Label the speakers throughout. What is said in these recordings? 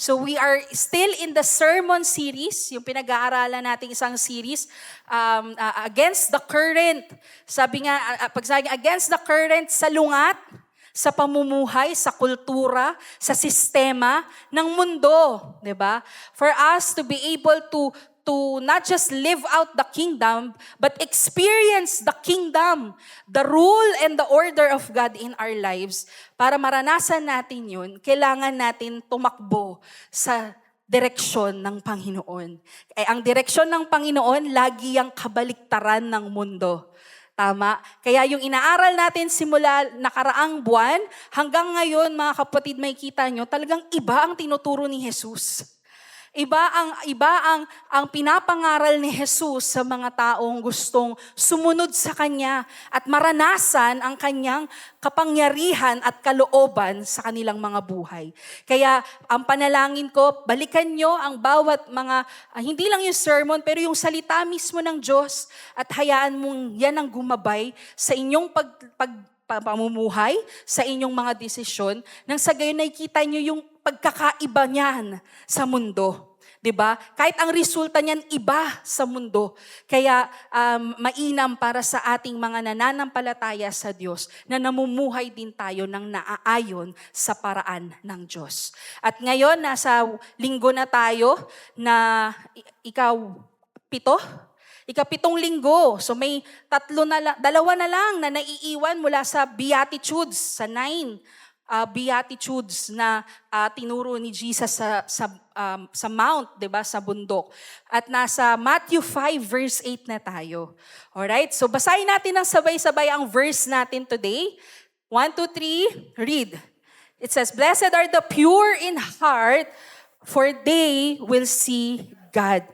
Speaker 1: So we are still in the sermon series, yung pinag-aaralan nating isang series, Against the Current. Sabi nga, pagsabi against the current sa lungat, sa pamumuhay, sa kultura, sa sistema ng mundo, 'di ba? For us to be able to not just live out the kingdom, but experience the kingdom, the rule and the order of God in our lives. Para maranasan natin yun, kailangan natin tumakbo sa direksyon ng Panginoon. Ang direksyon ng Panginoon, lagi ang kabaliktaran ng mundo. Tama? Kaya yung inaaral natin simula nakaraang buwan, hanggang ngayon mga kapatid, may kita nyo, talagang iba ang tinuturo ni Jesus. Iba ang pinapangaral ni Jesus sa mga taong gustong sumunod sa Kanya at maranasan ang Kanyang kapangyarihan at kalooban sa kanilang mga buhay. Kaya ang panalangin ko, balikan nyo ang bawat mga, hindi lang yung sermon, pero yung salita mismo ng Diyos at hayaan mong yan ang gumabay sa inyong pamumuhay, sa inyong mga desisyon, nang sa gayon nakikita nyo yung pagkakaiba niyan sa mundo. 'Di ba? Kahit ang resulta niyan iba sa mundo. Kaya mainam para sa ating mga nananampalataya sa Diyos na namumuhay din tayo ng naaayon sa paraan ng Diyos. At ngayon, nasa linggo na tayo na ikapitong linggo. So may dalawa na lang na naiiwan mula sa Beatitudes, sa 9 Beatitudes na tinuro ni Jesus sa mount, 'di ba, sa bundok. At nasa Matthew 5 verse 8 na tayo. Alright? So basahin natin ng sabay-sabay ang verse natin today. 1, 2, 3, read. It says, "Blessed are the pure in heart, for they will see God."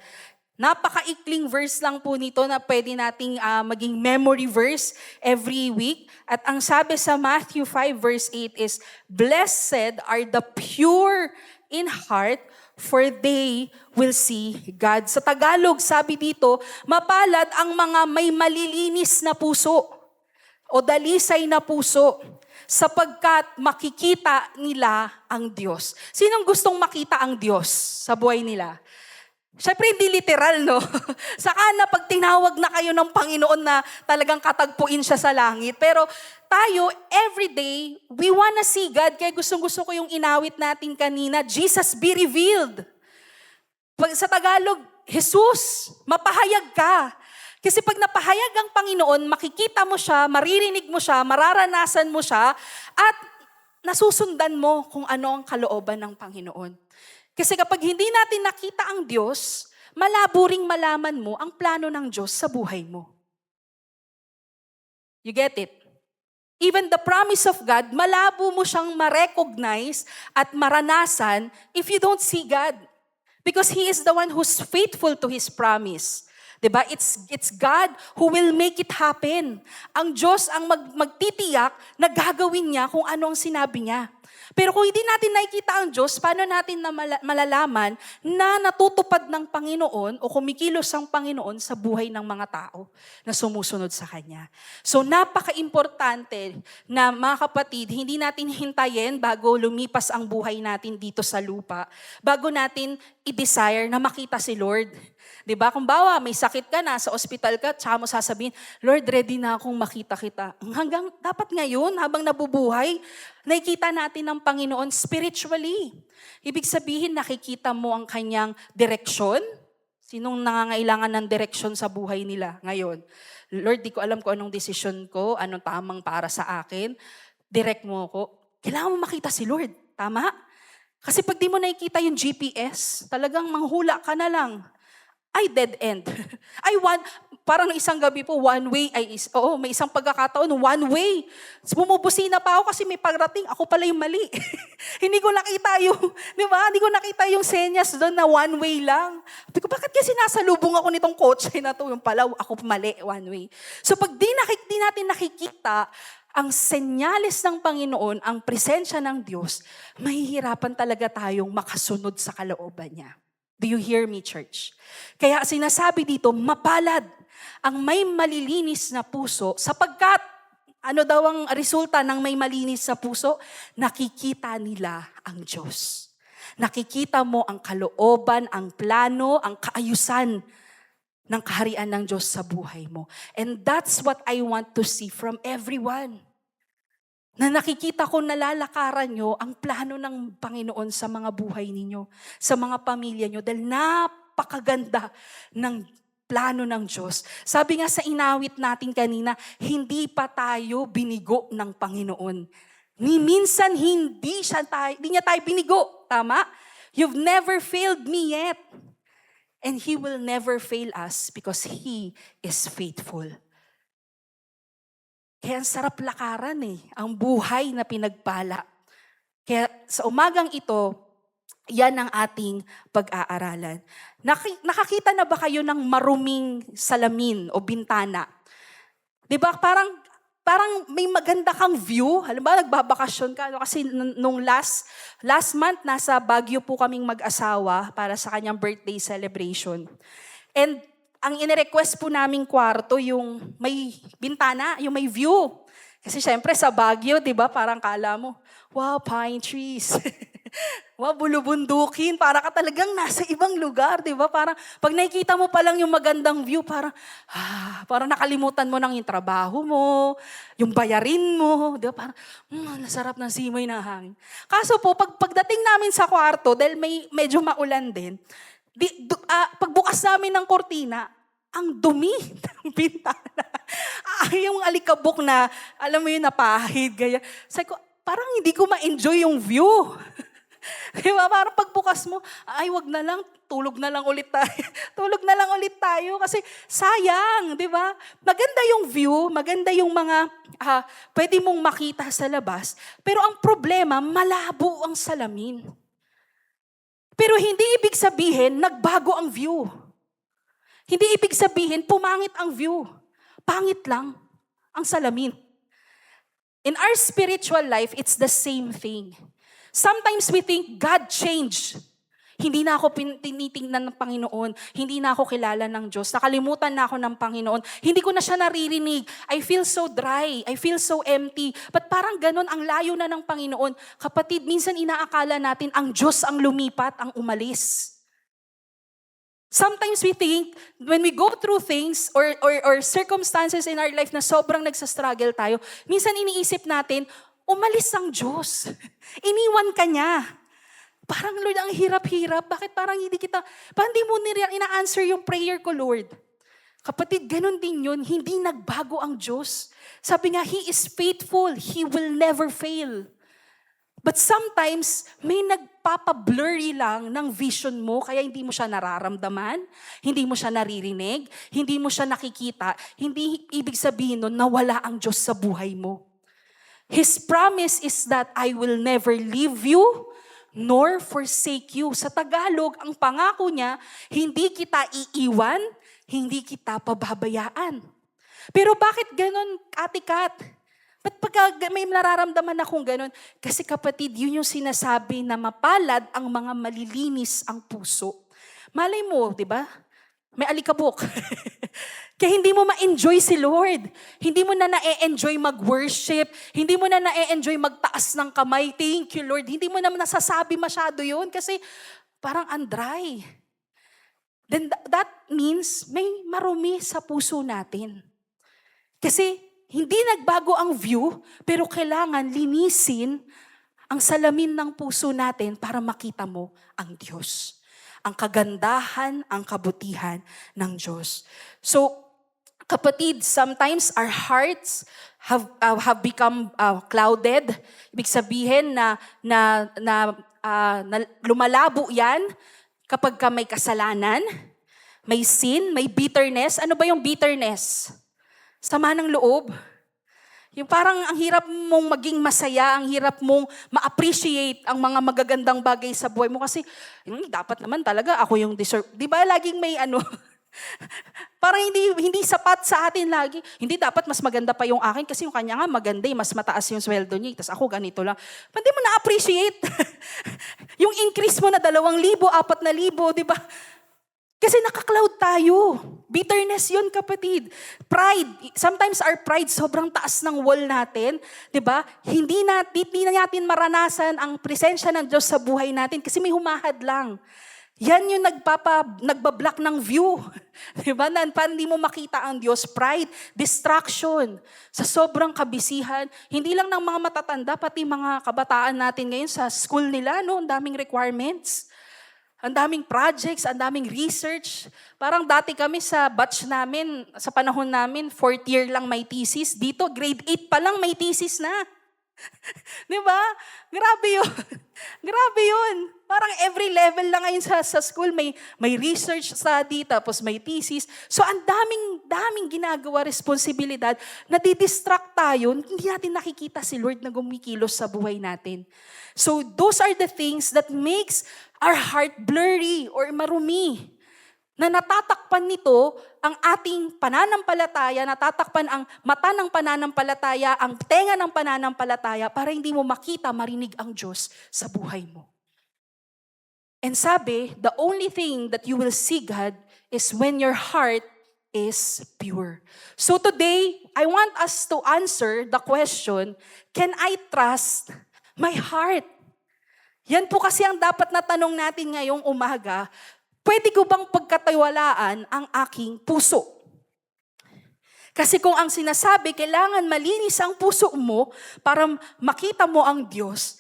Speaker 1: Napakaikling verse lang po nito na pwede nating maging memory verse every week. At ang sabi sa Matthew 5 verse 8 is, "Blessed are the pure in heart, for they will see God." Sa Tagalog, sabi dito, mapalad ang mga may malilinis na puso o dalisay na puso, sapagkat makikita nila ang Diyos. Sinong gustong makita ang Diyos sa buhay nila? Siyempre, hindi literal, no? Saka na pag tinawag na kayo ng Panginoon na talagang katagpuin siya sa langit. Pero tayo, everyday, we wanna see God. Kaya gustong-gusto ko yung inawit natin kanina, Jesus be revealed. Sa Tagalog, Jesus, mapahayag ka. Kasi pag napahayag ang Panginoon, makikita mo siya, maririnig mo siya, mararanasan mo siya, at nasusundan mo kung ano ang kalooban ng Panginoon. Kasi kapag hindi natin nakita ang Diyos, malabo ring malaman mo ang plano ng Diyos sa buhay mo. You get it? Even the promise of God, malabo mo siyang ma-recognize at maranasan if you don't see God. Because He is the one who's faithful to His promise. Diba? It's God who will make it happen. Ang Diyos ang magtitiyak na gagawin niya kung ano ang sinabi niya. Pero kung hindi natin nakikita ang Diyos, paano natin malalaman na natutupad ng Panginoon o kumikilos ang Panginoon sa buhay ng mga tao na sumusunod sa Kanya? So napaka-importante na mga kapatid, hindi natin hintayin bago lumipas ang buhay natin dito sa lupa, bago natin i-desire na makita si Lord. Diba? Kung bawa, may sakit ka na, sa ospital ka, tsaka mo sasabihin, Lord, ready na akong makita kita. Hanggang dapat ngayon, habang nabubuhay, nakikita natin ng Panginoon spiritually. Ibig sabihin, nakikita mo ang kanyang direksyon. Sinong nangangailangan ng direksyon sa buhay nila ngayon? Lord, di ko alam kung anong desisyon ko, anong tamang para sa akin. Direct mo ako. Kailangan mo makita si Lord. Tama? Kasi pag di mo nakikita yung GPS, talagang manghula ka na lang. Ay, dead end. Parang isang gabi po, may isang pagkakataon, one way. Bumubusina pa ako kasi may pagrating, ako pala yung mali. Hindi ko nakita yung senyas doon na one way lang. Sabi ko, bakit kasi nasalubong ako nitong kotse na to? Yung pala, ako mali, one way. So pag di natin nakikita ang senyales ng Panginoon, ang presensya ng Diyos, mahihirapan talaga tayong makasunod sa kalooban niya. Do you hear me, church? Kaya sinasabi dito, mapalad ang may malilinis na puso, sapagkat, ano daw ang resulta ng may malinis sa puso? Nakikita nila ang Diyos. Nakikita mo ang kalooban, ang plano, ang kaayusan ng kaharian ng Diyos sa buhay mo. And that's what I want to see from everyone. Na nakikita ko nalalakaran nyo ang plano ng Panginoon sa mga buhay ninyo, sa mga pamilya nyo, dahil napakaganda ng plano ng Diyos. Sabi nga sa inawit natin kanina, hindi pa tayo binigo ng Panginoon. Ni minsan hindi niya tayo binigo. Tama? You've never failed me yet. And He will never fail us because He is faithful. Kaya ang sarap lakaran ang buhay na pinagpala. Kaya sa umagang ito, yan ang ating pag-aaralan. Nakakita na ba kayo ng maruming salamin o bintana? Diba parang may maganda kang view. Halimbawa, nagbabakasyon ka. Kasi nung last month, nasa Baguio po kaming mag-asawa para sa kanyang birthday celebration. And ang inirequest po naming kwarto, yung may bintana, yung may view. Kasi syempre sa Baguio, di ba, parang kala mo, wow, pine trees. Wow, bulubundukin. Para ka talagang nasa ibang lugar, di ba? Parang pag nakikita mo pa lang yung magandang view, parang nakalimutan mo nang yung trabaho mo, yung bayarin mo, di ba? Parang, nasarap ng simoy ng hangin. Kaso po, pagdating namin sa kwarto, dahil medyo maulan din, pagbukas namin ng kortina, ang dumi ng bintana. Yung alikabok na, alam mo yun, napahid, gaya. Sabi ko, parang hindi ko ma-enjoy yung view. Diba? Parang pagbukas mo, wag na lang, tulog na lang ulit tayo. Tulog na lang ulit tayo kasi sayang, di ba? Maganda yung view, maganda yung mga pwede mong makita sa labas, pero ang problema, malabo ang salamin. Pero hindi ibig sabihin, nagbago ang view. Hindi ibig sabihin, pumangit ang view. Pangit lang ang salamin. In our spiritual life, it's the same thing. Sometimes we think, God changed. Hindi na ako tinitingnan ng Panginoon. Hindi na ako kilala ng Diyos. Nakalimutan na ako ng Panginoon. Hindi ko na siya naririnig. I feel so dry. I feel so empty. But parang ganun, ang layo na ng Panginoon. Kapatid, minsan inaakala natin ang Diyos ang lumipat, ang umalis. Sometimes we think, when we go through things or circumstances in our life na sobrang nagsastruggle tayo, minsan iniisip natin, umalis ang Diyos. Iniwan ka niya. Parang, Lord, ang hirap-hirap. Bakit parang hindi mo ina-answer yung prayer ko, Lord? Kapatid, ganun din yun. Hindi nagbago ang Diyos. Sabi nga, He is faithful. He will never fail. But sometimes, may nagpapablurry lang ng vision mo, kaya hindi mo siya nararamdaman, hindi mo siya naririnig, hindi mo siya nakikita. Hindi ibig sabihin nun, nawala ang Diyos sa buhay mo. His promise is that I will never leave you nor forsake you. Sa Tagalog, ang pangako niya, hindi kita iiwan, hindi kita pababayaan. Pero bakit ganon, Ate Kat? Ba't pag may nararamdaman akong ganon? Kasi kapatid, yun yung sinasabi na mapalad ang mga malilinis ang puso. Malay mo, di ba? May alikabok. Kaya hindi mo ma-enjoy si Lord. Hindi mo na na-enjoy mag-worship. Hindi mo na na-enjoy magtaas ng kamay. Thank you, Lord. Hindi mo na nasasabi masyado yun kasi parang andry. Then that means may marumi sa puso natin. Kasi hindi nagbago ang view, pero kailangan linisin ang salamin ng puso natin para makita mo ang Diyos. Ang kagandahan, ang kabutihan ng Diyos. So, kapatid, sometimes our hearts have become clouded. Ibig sabihin na lumalabo yan kapag may kasalanan, may sin, may bitterness. Ano ba yung bitterness? Sama ng loob. Yung parang ang hirap mong maging masaya, ang hirap mong ma-appreciate ang mga magagandang bagay sa buhay mo kasi dapat naman talaga ako yung deserve. Di ba laging may parang hindi sapat sa atin lagi. Hindi dapat mas maganda pa yung akin kasi yung kanya nga maganda, mas mataas yung sweldo niya. Tapos ako ganito lang. Hindi mo na-appreciate. Yung increase mo na 2,000, 4,000, di ba? Kasi naka-cloud tayo. Bitterness yun, kapatid. Pride. Sometimes our pride sobrang taas ng wall natin. 'Di ba? Hindi na natin maranasan ang presensya ng Diyos sa buhay natin kasi may humahad lang. Yan yung nagbablock ng view. 'Di ba? Hindi mo makita ang Diyos. Pride, distraction. Sa sobrang kabisihan, hindi lang ng mga matatanda, pati mga kabataan natin ngayon sa school nila, no? Ang daming requirements. Ang daming projects, ang daming research. Parang dati kami sa batch namin, sa panahon namin, 4th year lang may thesis. Dito, grade 8 pa lang may thesis na. Di ba? Grabe yun. Grabe yun. Parang every level lang ngayon sa school, may research study, tapos may thesis. So ang daming ginagawa, responsibilidad, nadidistract tayo, hindi natin nakikita si Lord na gumikilos sa buhay natin. So those are the things that makes our heart blurry or marumi. Na natatakpan nito ang ating pananampalataya, natatakpan ang mata ng pananampalataya, ang tenga ng pananampalataya para hindi mo makita, marinig ang Diyos sa buhay mo. And sabi, the only thing that you will see God is when your heart is pure. So today, I want us to answer the question, can I trust my heart? Yan po kasi ang dapat na tanong natin ngayong umaga, pwede ko bang pagkatiwalaan ang aking puso? Kasi kung ang sinasabi, kailangan malinis ang puso mo para makita mo ang Diyos,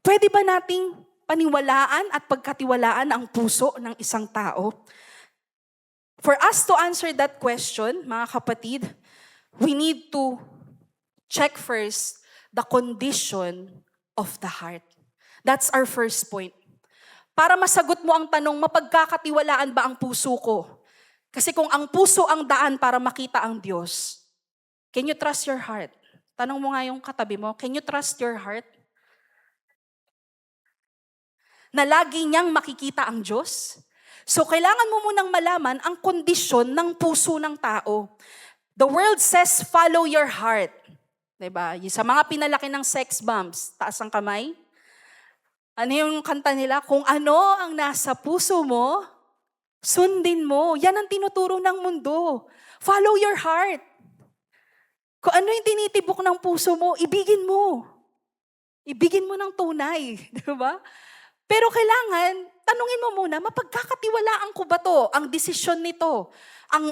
Speaker 1: pwede ba nating paniwalaan at pagkatiwalaan ang puso ng isang tao? For us to answer that question, mga kapatid, we need to check first the condition of the heart. That's our first point. Para masagot mo ang tanong, mapagkakatiwalaan ba ang puso ko? Kasi kung ang puso ang daan para makita ang Diyos, can you trust your heart? Tanong mo nga yung katabi mo, can you trust your heart? Na lagi niyang makikita ang Diyos? So kailangan mo munang malaman ang kondisyon ng puso ng tao. The world says, follow your heart. Diba? Sa mga pinalaki ng sex bombs, taas ang kamay. Ano yung kanta nila? Kung ano ang nasa puso mo, sundin mo. Yan ang tinuturo ng mundo. Follow your heart. Kung ano yung tinitibok ng puso mo, ibigin mo. Ibigin mo ng tunay. Di ba? Pero kailangan, tanungin mo muna, mapagkakatiwalaan ko ba to? Ang desisyon nito,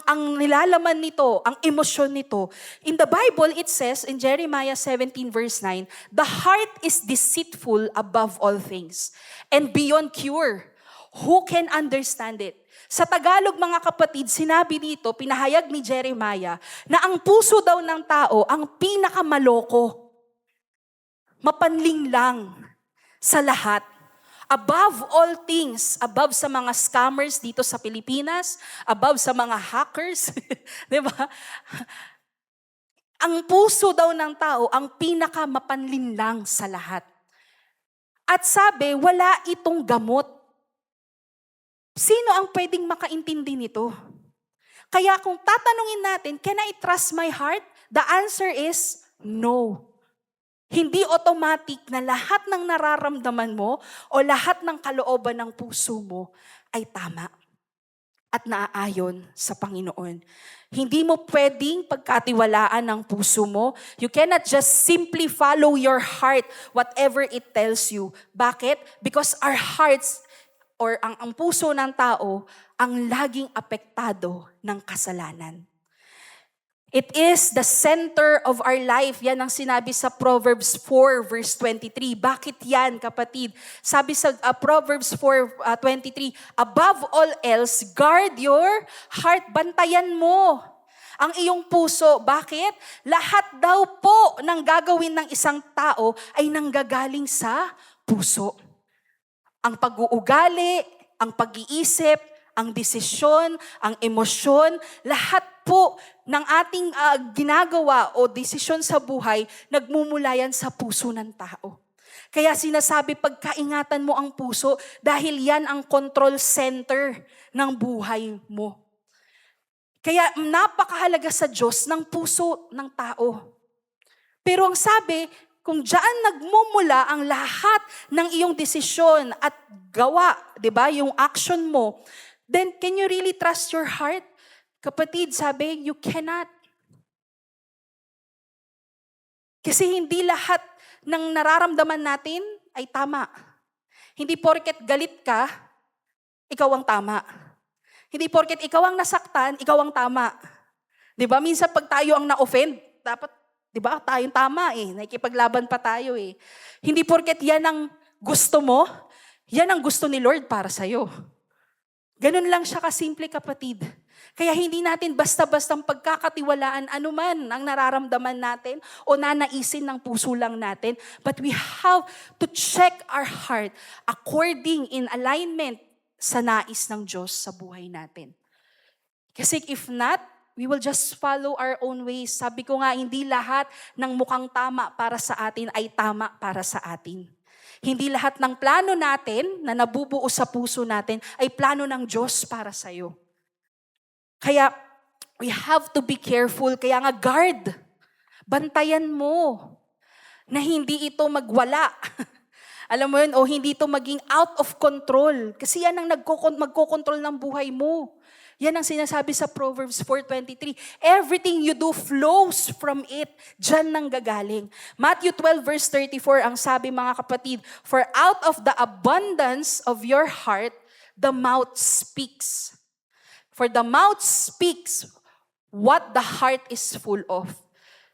Speaker 1: ang nilalaman nito, ang emosyon nito. In the Bible, it says in Jeremiah 17 verse 9, the heart is deceitful above all things and beyond cure. Who can understand it? Sa Tagalog, mga kapatid, sinabi dito, pinahayag ni Jeremiah, na ang puso daw ng tao ang pinakamaloko. Mapanling lang sa lahat. Above all things, above sa mga scammers dito sa Pilipinas, above sa mga hackers, di ba? Ang puso daw ng tao ang pinakamapanlinlang sa lahat. At sabi, wala itong gamot. Sino ang pwedeng makaintindi nito? Kaya kung tatanungin natin, can I trust my heart? The answer is no. Hindi automatic na lahat ng nararamdaman mo o lahat ng kalooban ng puso mo ay tama at naaayon sa Panginoon. Hindi mo pwedeng pagkatiwalaan ng puso mo. You cannot just simply follow your heart, whatever it tells you. Bakit? Because our hearts or ang puso ng tao ang laging apektado ng kasalanan. It is the center of our life. Yan ang sinabi sa Proverbs 4 verse 23. Bakit yan, kapatid? Sabi sa Proverbs 4:23, above all else, guard your heart. Bantayan mo ang iyong puso. Bakit? Lahat daw po ng gagawin ng isang tao ay nanggagaling sa puso. Ang pag-uugali, ang pag-iisip, ang desisyon, ang emosyon, lahat po ng ating ginagawa o desisyon sa buhay, nagmumula yan sa puso ng tao. Kaya sinasabi, pagkaingatan mo ang puso dahil yan ang control center ng buhay mo. Kaya napakahalaga sa Diyos ng puso ng tao. Pero ang sabi, kung diyan nagmumula ang lahat ng iyong desisyon at gawa, 'di ba? Yung action mo, then can you really trust your heart? Kapatid, sabi, you cannot. Kasi hindi lahat ng nararamdaman natin ay tama. Hindi porket galit ka, ikaw ang tama. Hindi porket ikaw ang nasaktan, ikaw ang tama. 'Di ba? Minsan pag tayo ang na-offend, dapat 'di ba? Tayong tama nakikipaglaban pa tayo Hindi porket yan ang gusto mo, yan ang gusto ni Lord para sa iyo. Ganun lang siya kasimple, kapatid. Kaya hindi natin basta-bastang pagkakatiwalaan anuman ang nararamdaman natin o nanaisin ng puso lang natin. But we have to check our heart according in alignment sa nais ng Diyos sa buhay natin. Kasi if not, we will just follow our own ways. Sabi ko nga, hindi lahat ng mukhang tama para sa atin ay tama para sa atin. Hindi lahat ng plano natin na nabubuo sa puso natin ay plano ng Diyos para sa iyo. Kaya we have to be careful. Kaya nga guard. Bantayan mo na hindi ito magwala. Alam mo yun, o hindi ito maging out of control. Kasi yan ang magkocontrol ng buhay mo. Yan ang sinasabi sa Proverbs 4:23. Everything you do flows from it. Diyan nang gagaling. Matthew 12 verse 34, ang sabi, mga kapatid, for out of the abundance of your heart, the mouth speaks. For the mouth speaks what the heart is full of.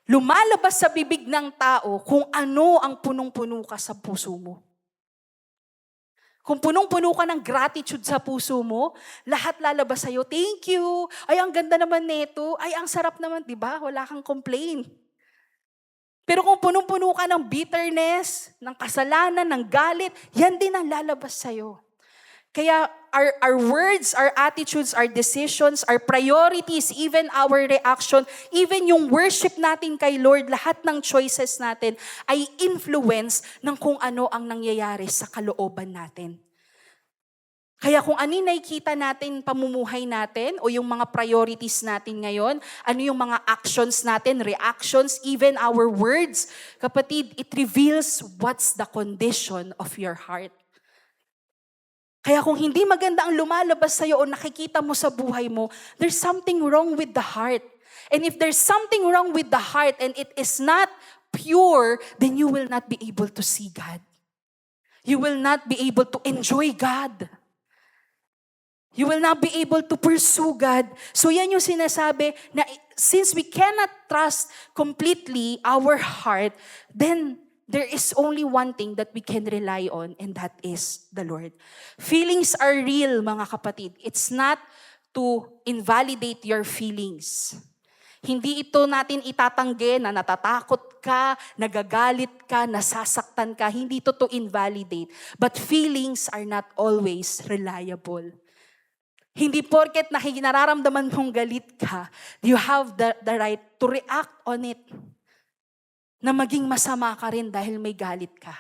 Speaker 1: Lumalabas sa bibig ng tao kung ano ang punong-puno ka sa puso mo. Kung punong-puno ka ng gratitude sa puso mo, lahat lalabas sa'yo, thank you, ay ang ganda naman nito, ay ang sarap naman, di ba? Wala kang complain. Pero kung punong-puno ka ng bitterness, ng kasalanan, ng galit, yan din ang lalabas sa'yo. Kaya our words, our attitudes, our decisions, our priorities, even our reaction, even yung worship natin kay Lord, lahat ng choices natin ay influence ng kung ano ang nangyayari sa kalooban natin. Kaya kung ano yung nakikita natin, pamumuhay natin, o yung mga priorities natin ngayon, ano yung mga actions natin, reactions, even our words, kapatid, it reveals what's the condition of your heart. Kaya kung hindi maganda ang lumalabas sa'yo o nakikita mo sa buhay mo, there's something wrong with the heart. And if there's something wrong with the heart and it is not pure, then you will not be able to see God. You will not be able to enjoy God. You will not be able to pursue God. So yan yung sinasabi na since we cannot trust completely our heart, then there is only one thing that we can rely on, and that is the Lord. Feelings are real, mga kapatid. It's not to invalidate your feelings. Hindi ito natin itatanggi na natatakot ka, nagagalit ka, nasasaktan ka. Hindi ito to invalidate. But feelings are not always reliable. Hindi porket nararamdaman mong galit ka, you have the right to react on it. Na maging masama ka rin dahil may galit ka.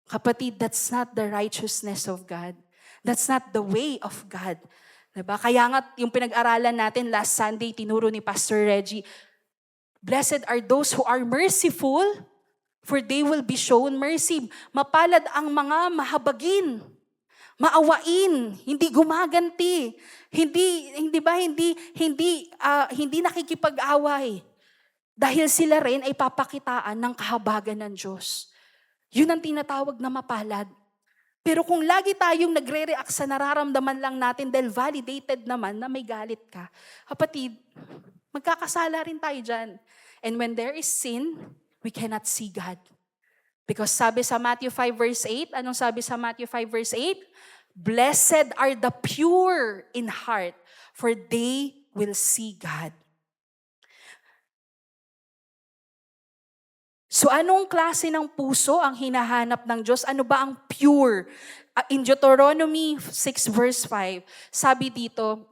Speaker 1: Kapatid, that's not the righteousness of God. That's not the way of God. Diba? Kaya nga, yung pinag-aralan natin last Sunday, tinuro ni Pastor Reggie, blessed are those who are merciful, for they will be shown mercy. Mapalad ang mga mahabagin, maawain, hindi gumaganti, hindi nakikipag-away. Dahil sila rin ay papakitaan ng kahabagan ng Diyos. Yun ang tinatawag na mapalad. Pero kung lagi tayong nagre-react sa nararamdaman lang natin dahil validated naman na may galit ka, kapatid, magkakasala rin tayo dyan. And when there is sin, we cannot see God. Because sabi sa Matthew 5 verse 8, anong sabi sa Matthew 5 verse 8? Blessed are the pure in heart, for they will see God. So anong klase ng puso ang hinahanap ng Diyos? Ano ba ang pure? In Deuteronomy 6 verse 5, sabi dito,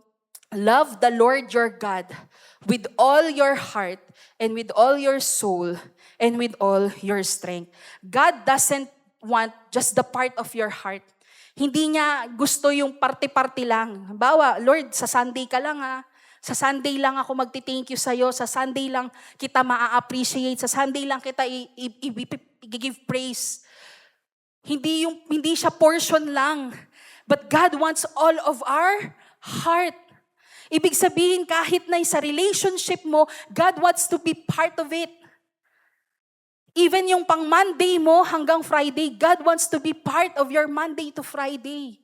Speaker 1: love the Lord your God with all your heart and with all your soul and with all your strength. God doesn't want just the part of your heart. Hindi niya gusto yung parte-parte lang. Halimbawa, Lord, sa Sunday ka lang Sa Sunday lang ako magti-thank you sa'yo. Sa Sunday lang kita maa-appreciate. Sa Sunday lang kita i-give praise. Hindi siya portion lang. But God wants all of our heart. Ibig sabihin, kahit na sa relationship mo, God wants to be part of it. Even yung pang Monday mo hanggang Friday, God wants to be part of your Monday to Friday.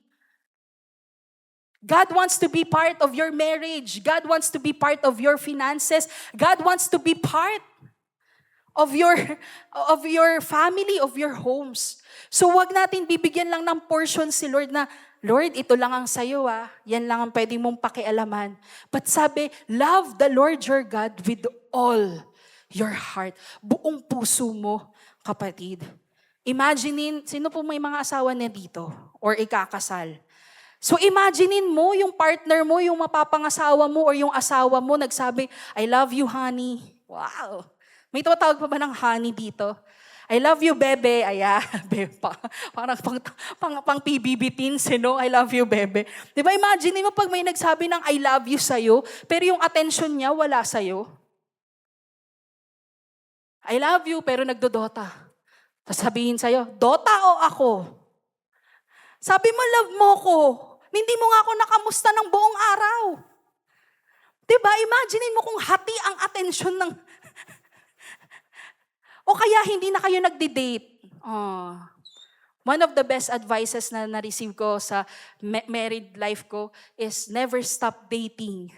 Speaker 1: God wants to be part of your marriage. God wants to be part of your finances. God wants to be part of your family, of your homes. So wag natin bibigyan lang ng portion si Lord na, Lord, ito lang ang sayo yan lang ang pwede mong pakialaman. But sabi, love the Lord your God with all your heart. Buong puso mo, kapatid. Imaginein, sino po may mga asawa na dito? Or ikakasal? So imaginein mo yung partner mo, yung mapapangasawa mo or yung asawa mo nagsabi, I love you, honey. Wow! May tumatawag pa ba ng honey dito? I love you, bebe. Ayan, bebe pa. Parang pang PBB teens, I love you, bebe. Di ba, imagine mo pag may nagsabi ng I love you sa'yo, pero yung attention niya wala sa'yo. I love you, pero nagdodota. Tapos sabihin sa'yo, Dota o ako? Sabi mo, love mo ko. Hindi mo nga ako nakamusta ng buong araw. Diba? Imagine mo kung hati ang atensyon ng... o kaya hindi na kayo nagdi-date. One of the best advices na na-receive ko sa married life ko is never stop dating.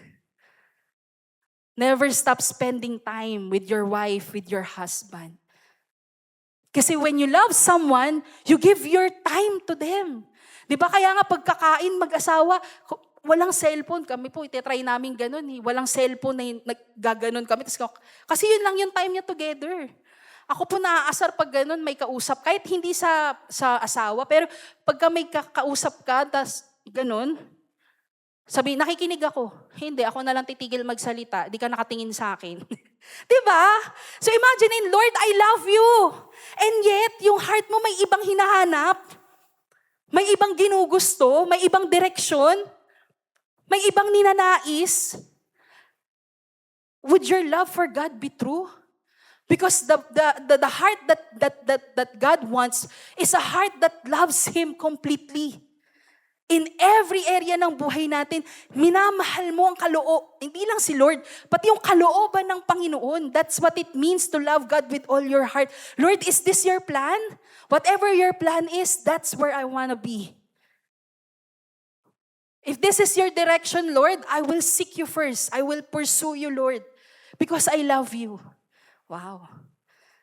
Speaker 1: Never stop spending time with your wife, with your husband. Kasi when you love someone, you give your time to them. Di ba kaya nga pagkakain, mag-asawa, walang cellphone. Kami po, itetry namin ganun. Walang cellphone na naggaganon kami. Kasi yun lang yung time niya together. Ako po naaasar pag ganun, may kausap. Kahit hindi sa asawa, pero pagka may kausap ka, tas ganun, sabi, nakikinig ako. Hindi, ako na lang titigil magsalita. Di ka nakatingin sa akin. Diba? So imagine, Lord, I love you. And yet, yung heart mo may ibang hinahanap. May ibang ginugusto. May ibang direksyon. May ibang ninanais. Would your love for God be true? Because the heart that God wants is a heart that loves Him completely. In every area ng buhay natin, minamahal mo ang hindi lang si Lord, pati yung kalooban ng Panginoon. That's what it means to love God with all your heart. Lord, is this your plan? Whatever your plan is, that's where I want to be. If this is your direction, Lord, I will seek you first. I will pursue you, Lord, because I love you. Wow.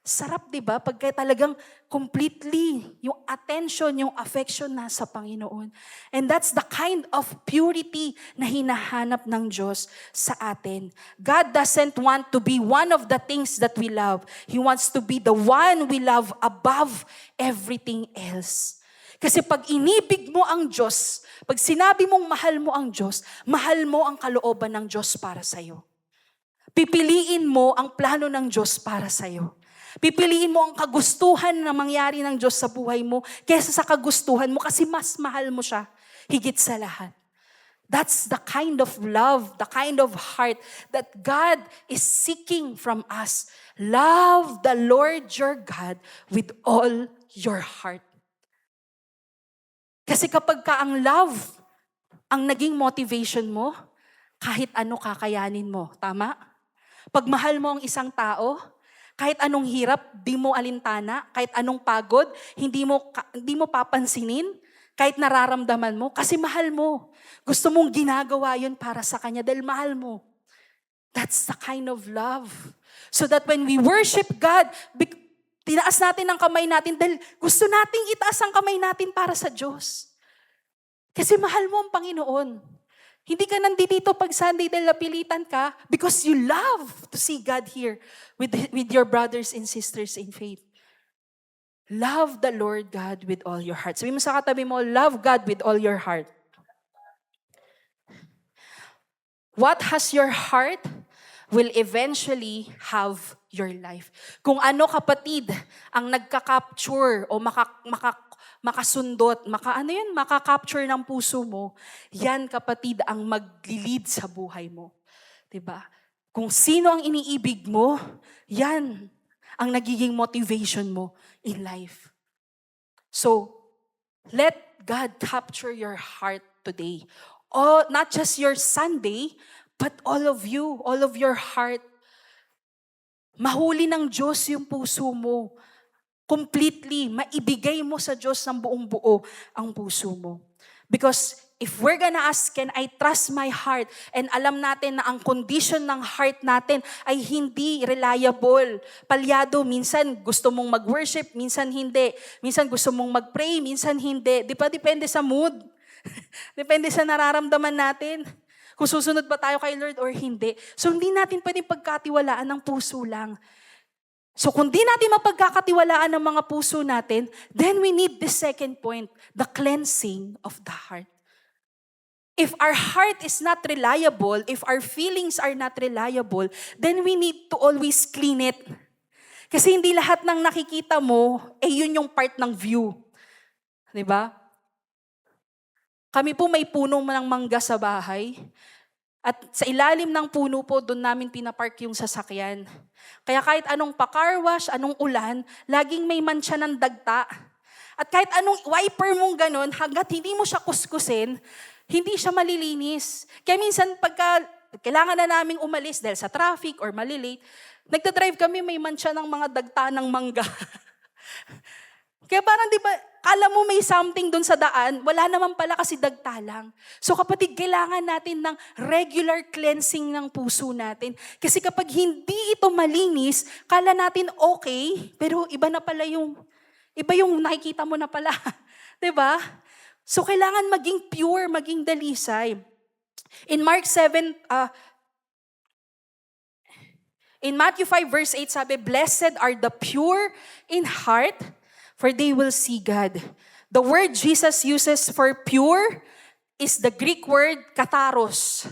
Speaker 1: Sarap, di ba? Pagka talagang completely, yung attention, yung affection nasa Panginoon. And that's the kind of purity na hinahanap ng Diyos sa atin. God doesn't want to be one of the things that we love. He wants to be the one we love above everything else. Kasi pag inibig mo ang Diyos, pag sinabi mong mahal mo ang Diyos, mahal mo ang kalooban ng Diyos para sa'yo. Pipiliin mo ang plano ng Diyos para sa'yo. Pipiliin mo ang kagustuhan na mangyari ng Diyos sa buhay mo kaysa sa kagustuhan mo kasi mas mahal mo siya higit sa lahat. That's the kind of love, the kind of heart that God is seeking from us. Love the Lord your God with all your heart. Kasi kapag ka ang love ang naging motivation mo, kahit ano kakayanin mo. Tama? Pag mahal mo ang isang tao, kahit anong hirap, di mo alintana, kahit anong pagod, hindi mo papansinin, kahit nararamdaman mo, kasi mahal mo. Gusto mong ginagawa yun para sa Kanya dahil mahal mo. That's the kind of love. So that when we worship God, tinaas natin ang kamay natin dahil gusto nating itaas ang kamay natin para sa Diyos. Kasi mahal mo ang Panginoon. Hindi ka nandito pag Sunday dahil napilitan ka because you love to see God here with your brothers and sisters in faith. Love the Lord God with all your heart. Sabi mo sa katabi mo, love God with all your heart. What has your heart will eventually have your life. Kung ano kapatid ang nagka-capture o makasundot, maka-capture ng puso mo, yan kapatid ang mag-lead sa buhay mo. 'Di ba? Kung sino ang iniibig mo, yan ang nagiging motivation mo in life. So, let God capture your heart today. not just your Sunday, but all of you, all of your heart. Mahuli ng Diyos yung puso mo. Completely, maibigay mo sa Diyos ng buong buo ang puso mo. Because if we're gonna ask, can I trust my heart? And alam natin na ang condition ng heart natin ay hindi reliable. Palyado, minsan gusto mong mag-worship, minsan hindi. Minsan gusto mong mag-pray, minsan hindi. Di ba, depende sa mood. Depende sa nararamdaman natin. Kung susunod ba tayo kay Lord or hindi. So hindi natin pwedeng pagkatiwalaan ng puso lang. So kung di natin mapagkakatiwalaan ng mga puso natin, then we need the second point, the cleansing of the heart. If our heart is not reliable, if our feelings are not reliable, then we need to always clean it. Kasi hindi lahat ng nakikita mo, yun yung part ng view. Diba? Kami po may puno ng mangga sa bahay. At sa ilalim ng puno po, doon namin pinapark yung sasakyan. Kaya kahit anong pa-car-wash, anong ulan, laging may mancha ng dagta. At kahit anong wiper mong ganun, hanggat hindi mo siya kuskusin, hindi siya malilinis. Kaya minsan pagka kailangan na naming umalis dahil sa traffic or malilate, nagdadrive kami, may mancha ng mga dagta ng mangga. Kaya parang di ba, kala mo may something dun sa daan, wala naman pala kasi dagta lang. So kapatid, kailangan natin ng regular cleansing ng puso natin. Kasi kapag hindi ito malinis, kala natin okay, pero iba yung nakikita mo na pala. Diba? So kailangan maging pure, maging dalisay. In Matthew 5 verse 8 sabi, "Blessed are the pure in heart, for they will see God." The word Jesus uses for pure is the Greek word kataros.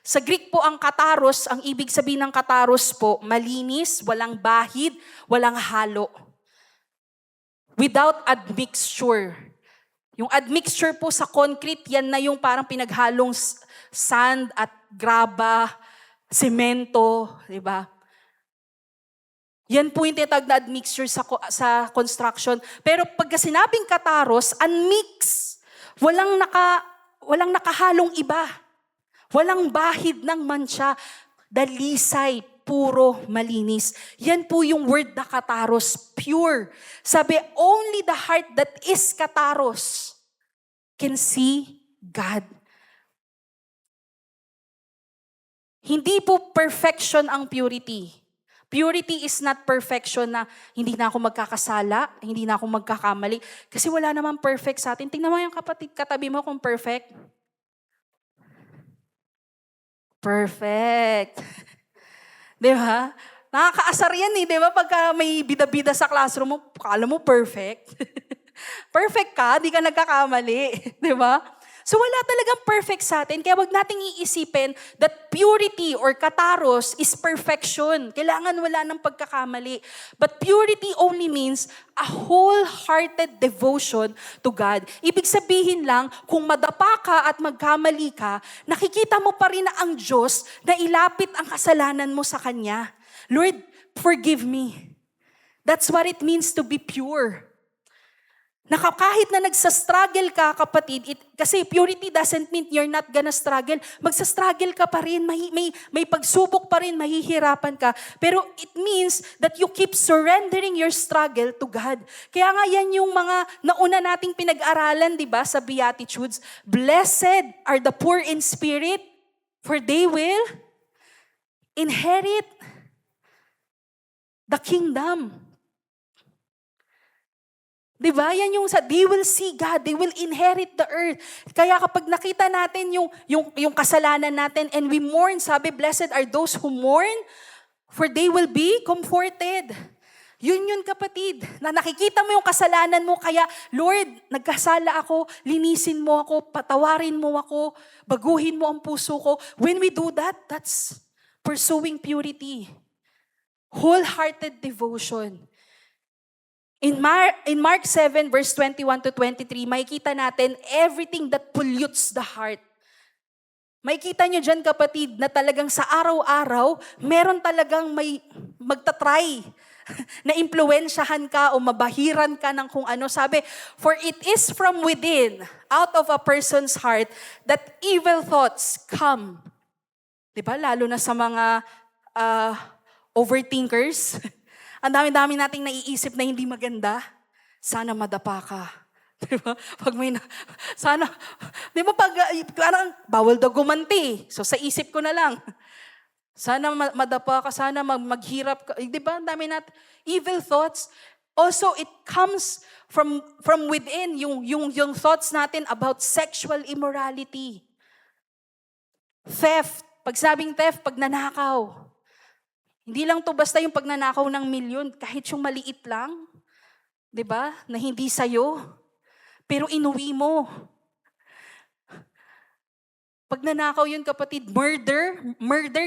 Speaker 1: Sa Greek po ang kataros, ang ibig sabihin ng kataros po, malinis, walang bahid, walang halo. Without admixture. Yung admixture po sa concrete, yan na yung parang pinaghalong sand at graba, semento, di ba? Yan po yung tinatawag na admixture sa construction. Pero pagka sinabing kataros, unmix. Walang nakahalong iba. Walang bahid ng mancha. Dalisay, puro, malinis. Yan po yung word na kataros, pure. Sabi, only the heart that is kataros can see God. Hindi po perfection ang purity. Purity is not perfection na hindi na ako magkakasala, hindi na ako magkakamali. Kasi wala namang perfect sa atin. Tingnan mo yung kapatid, katabi mo kung perfect. Perfect. Di ba? Nakakaasar yan di ba? Pagka may bida-bida sa classroom mo, kala mo perfect. Perfect ka, di ka nagkakamali. Di ba? So wala talagang perfect sa atin, kaya wag nating iisipin that purity or kataros is perfection. Kailangan wala ng pagkakamali. But purity only means a wholehearted devotion to God. Ibig sabihin lang, kung madapa ka at magkamali ka, nakikita mo pa rin na ang Diyos na ilapit ang kasalanan mo sa Kanya. Lord, forgive me. That's what it means to be pure. Kahit na nagsastruggle ka, kapatid, kasi purity doesn't mean you're not gonna struggle. Magsastruggle ka pa rin, may pagsubok pa rin, mahihirapan ka. Pero it means that you keep surrendering your struggle to God. Kaya nga yan yung mga nauna nating pinag-aralan, di ba, sa Beatitudes. Blessed are the poor in spirit, for they will inherit the kingdom. Diba? Yan yung they will see God, they will inherit the earth. Kaya kapag nakita natin yung kasalanan natin and we mourn, sabi, blessed are those who mourn, for they will be comforted. Yun kapatid, na nakikita mo yung kasalanan mo, kaya Lord, nagkasala ako, linisin mo ako, patawarin mo ako, baguhin mo ang puso ko. When we do that, that's pursuing purity. Wholehearted devotion. In Mark 7 verse 21 to 23, makikita natin everything that pollutes the heart. Makikita nyo dyan kapatid na talagang sa araw-araw, meron talagang may magtatry na-impluwensyahan ka o mabahiran ka ng kung ano. Sabi, for it is from within, out of a person's heart, that evil thoughts come. Diba? Lalo na sa mga overthinkers. Ang dami-dami nating naiisip na hindi maganda. Sana madapa ka. Diba? Pag may sana, di ba parang bawal daw gumanti. So sa isip ko na lang. Sana madapa ka, sana maghirap ka. Di ba? Ang dami natin. Evil thoughts. Also, it comes from within, yung thoughts natin about sexual immorality. Theft. Pag sabing theft, pag nanakaw. Hindi lang to basta yung pagnanakaw ng milyon, kahit yung maliit lang. Di ba? Na hindi sa'yo. Pero inuwi mo. Pag nanakaw yun, kapatid, murder,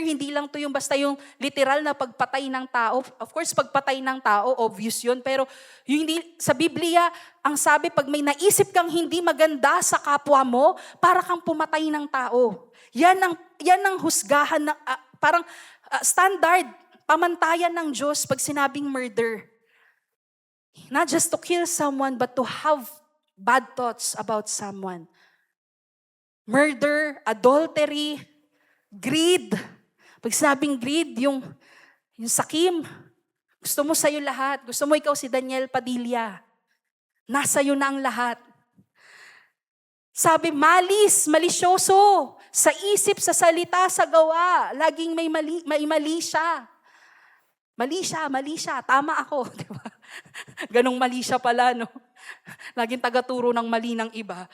Speaker 1: hindi lang to yung basta yung literal na pagpatay ng tao. Of course, pagpatay ng tao, obvious yun. Pero yung hindi, sa Biblia, ang sabi, pag may naisip kang hindi maganda sa kapwa mo, para kang pumatay ng tao. Yan ang husgahan, parang standard, pamantayan ng Diyos pag sinabing murder. Not just to kill someone, but to have bad thoughts about someone. Murder, adultery, greed. Pag sinabing greed, yung sakim, gusto mo sa'yo lahat. Gusto mo ikaw si Daniel Padilla. Nasa iyo na ang lahat. Sabi, malisyoso. Sa isip, sa salita, sa gawa. Laging may mali siya. Mali siya. Tama ako. Diba? Ganong mali siya pala, no? Laging tagaturo ng mali ng iba.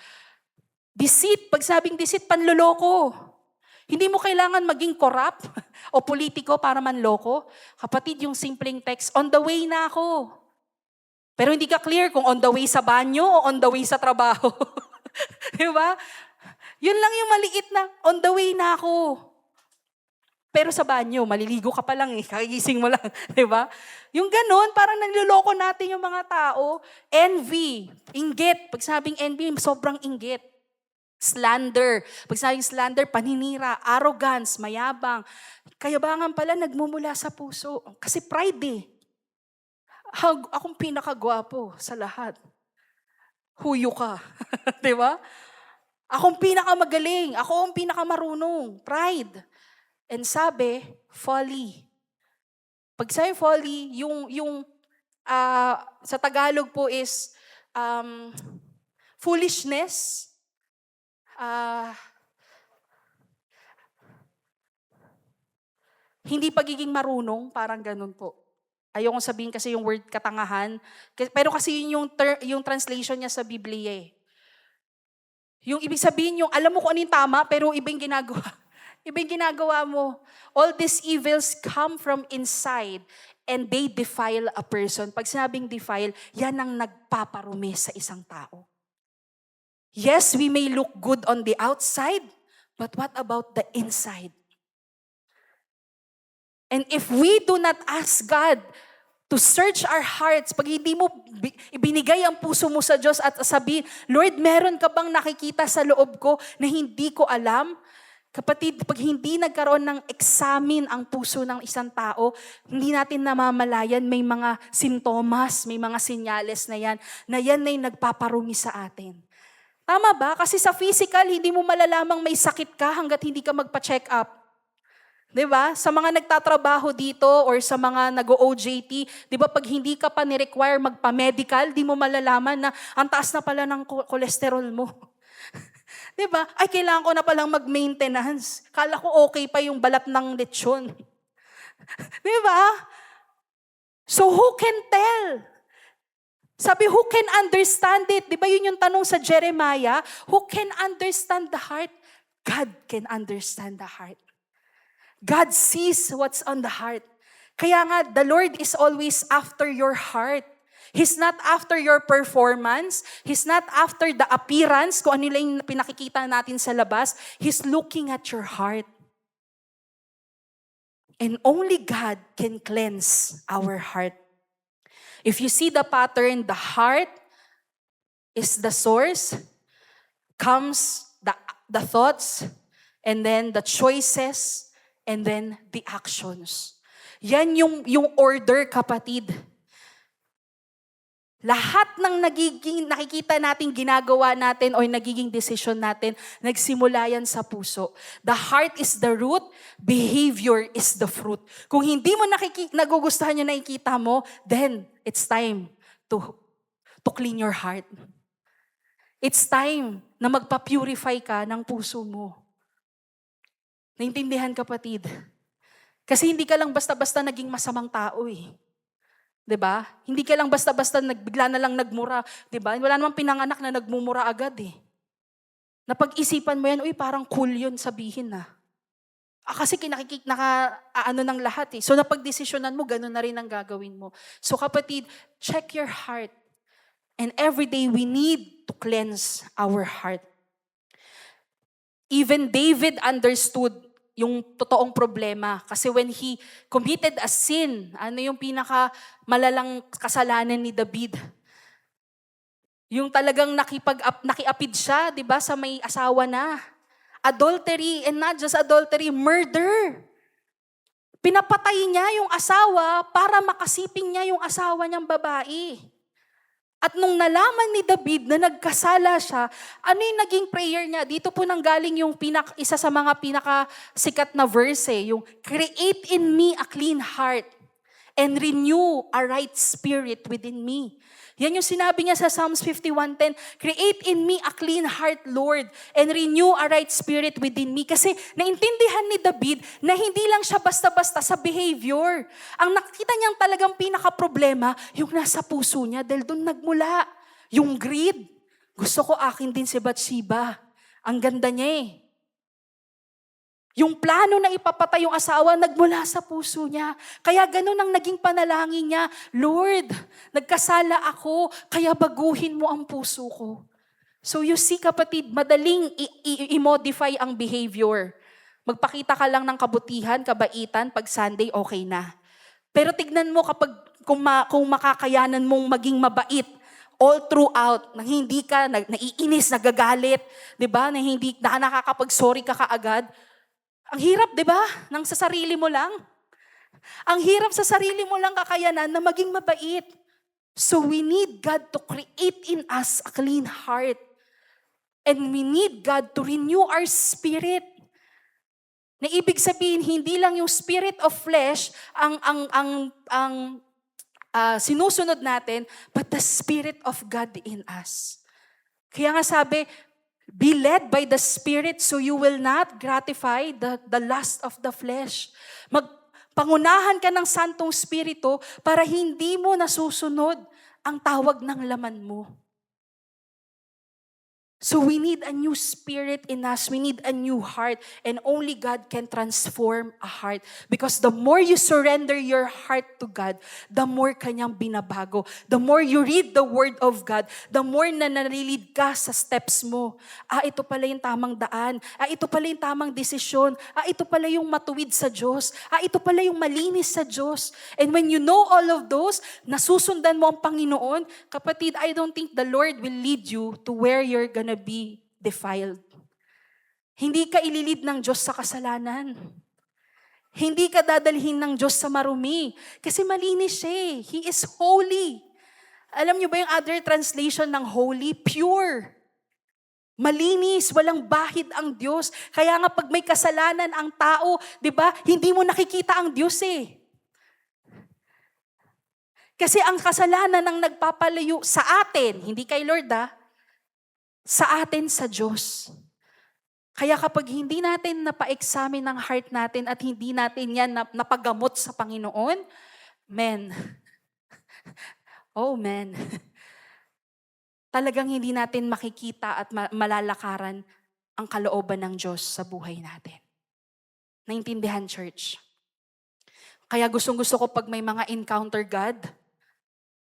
Speaker 1: Deceit, pag sabing deceit, panloloko. Hindi mo kailangan maging corrupt o politiko para manloko. Kapatid, yung simpleng text, on the way na ako. Pero hindi ka clear kung on the way sa banyo o on the way sa trabaho. Diba? Yun lang yung maliit na, on the way na ako. Pero sa banyo, maliligo ka pa lang kagising mo lang. Diba? Yung ganun, parang nanloloko natin yung mga tao. Envy, inggit. Pag sabing envy, sobrang inggit. Slander. Pag sabing slander, paninira, arrogance, mayabang. Kayabangan pala nagmumula sa puso. Kasi pride Akong pinakagwapo sa lahat. Huyo ka. Diba? Akong pinakamagaling. Ako ang pinakamarunong. Pride. And sabi, folly. Pag sabi folly, yung sa Tagalog po is foolishness. Hindi pagiging marunong, parang ganun po. Ayokong sabihin kasi yung word katangahan. Pero kasi yun yung translation niya sa Biblia. Yung ibig sabihin yung, alam mo kung ano yung tama, pero ibang ginagawa. Ibang ginagawa mo. All these evils come from inside and they defile a person. Pag sinabing defile, yan ang nagpaparumi sa isang tao. Yes, we may look good on the outside, but what about the inside? And if we do not ask God to search our hearts, pag hindi mo ibinigay ang puso mo sa Diyos at sabihin, Lord, meron ka bang nakikita sa loob ko na hindi ko alam? Kapatid, pag hindi nagkaroon ng examine ang puso ng isang tao, hindi natin namamalayan, may mga sintomas, may mga senyales na yan ay nagpaparumi sa atin. Tama ba? Kasi sa physical, hindi mo malalamang may sakit ka hanggat hindi ka magpa-check up. Diba? Sa mga nagtatrabaho dito or sa mga nag-OJT, diba pag hindi ka pa ni-require magpa-medical, di mo malalaman na ang taas na pala ng cholesterol mo. Diba? Ay, kailangan ko na palang mag-maintenance. Kala ko okay pa yung balat ng lechon. Diba? So who can tell? Sabi, who can understand it? Diba yun yung tanong sa Jeremiah? Who can understand the heart? God can understand the heart. God sees what's on the heart. Kaya nga, the Lord is always after your heart. He's not after your performance. He's not after the appearance, kung ano lang pinakikita natin sa labas. He's looking at your heart. And only God can cleanse our heart. If you see the pattern, the heart is the source, comes the thoughts, and then the choices, and then the actions. Yan yung order, kapatid. Lahat ng nakikita natin, ginagawa natin, o nagiging desisyon natin, nagsimula yan sa puso. The heart is the root, behavior is the fruit. Kung hindi mo nagugustuhan yung nakikita mo, then it's time to clean your heart. It's time na magpa-purify ka ng puso mo. Naintindihan, kapatid? Kasi hindi ka lang basta-basta naging masamang tao eh. 'Di ba? Hindi ka lang basta-basta bigla na lang nagmura, 'di ba? Wala namang pinanganak na nagmumura agad eh. Napag-isipan mo yan, parang cool yun sabihin na. Kasi ano ng lahat eh. So napag-desisyonan mo, ganun na rin ang gagawin mo. So kapatid, check your heart. And every day we need to cleanse our heart. Even David understood yung totoong problema. Kasi when he committed a sin, ano yung malalang kasalanan ni David? Yung talagang nakiapid siya, di ba, sa may asawa na. Adultery, and not just adultery, murder. Pinapatay niya yung asawa para makasiping niya yung asawa niyang babae. At nung nalaman ni David na nagkasala siya, ano yung naging prayer niya? Dito po nanggaling yung isa sa mga pinakasikat na verse, yung create in me a clean heart and renew a right spirit within me. Yan yung sinabi niya sa Psalms 51:10, create in me a clean heart, Lord, and renew a right spirit within me. Kasi naintindihan ni David na hindi lang siya basta-basta sa behavior. Ang nakita niyang talagang pinaka-problema, yung nasa puso niya, dahil doon nagmula yung greed. Gusto ko akin din si Bathsheba. Ang ganda niya eh. Yung plano na ipapatay yung asawa, nagmula sa puso niya. Kaya ganun ang naging panalangin niya, Lord, nagkasala ako, kaya baguhin mo ang puso ko. So you see, kapatid, madaling i-modify ang behavior. Magpakita ka lang ng kabutihan, kabaitan, pag Sunday, okay na. Pero tignan mo kung makakayanan mong maging mabait, all throughout, nang hindi ka naiinis, nagagalit, 'di ba? Na hindi nakakapag-sorry ka kaagad. Ang hirap, 'di ba? Nang sa sarili mo lang. Ang hirap sa sarili mo lang kakayanan na maging mabait. So we need God to create in us a clean heart. And we need God to renew our spirit. Na ibig sabihin, hindi lang yung spirit of flesh ang sinusunod natin, but the Spirit of God in us. Kaya nga sabi, be led by the Spirit so you will not gratify the lust of the flesh. Pangunahan ka ng Santong Spirito para hindi mo nasusunod ang tawag ng laman mo. So we need a new spirit in us. We need a new heart. And only God can transform a heart. Because the more you surrender your heart to God, the more kanyang binabago. The more you read the Word of God, the more na nalilid ka sa steps mo. Ito pala yung tamang daan. Ito pala yung tamang desisyon. Ito pala yung matuwid sa Diyos. Ito pala yung malinis sa Diyos. And when you know all of those, nasusundan mo ang Panginoon, kapatid, I don't think the Lord will lead you to where you're gonna be defiled. Hindi ka ililid ng Diyos sa kasalanan. Hindi ka dadalhin ng Diyos sa marumi. Kasi malinis siya eh. He is holy. Alam niyo ba yung other translation ng holy? Pure. Malinis, walang bahid ang Diyos. Kaya nga pag may kasalanan ang tao, di ba, hindi mo nakikita ang Diyos eh. Kasi ang kasalanan ang nagpapalayo sa atin, hindi kay Lord sa atin sa Diyos. Kaya kapag hindi natin napa-examine ang heart natin at hindi natin yan napagamot sa Panginoon, talagang hindi natin makikita at malalakaran ang kalooban ng Diyos sa buhay natin. Naintindihan, church? Kaya gustong-gusto ko pag may mga encounter God,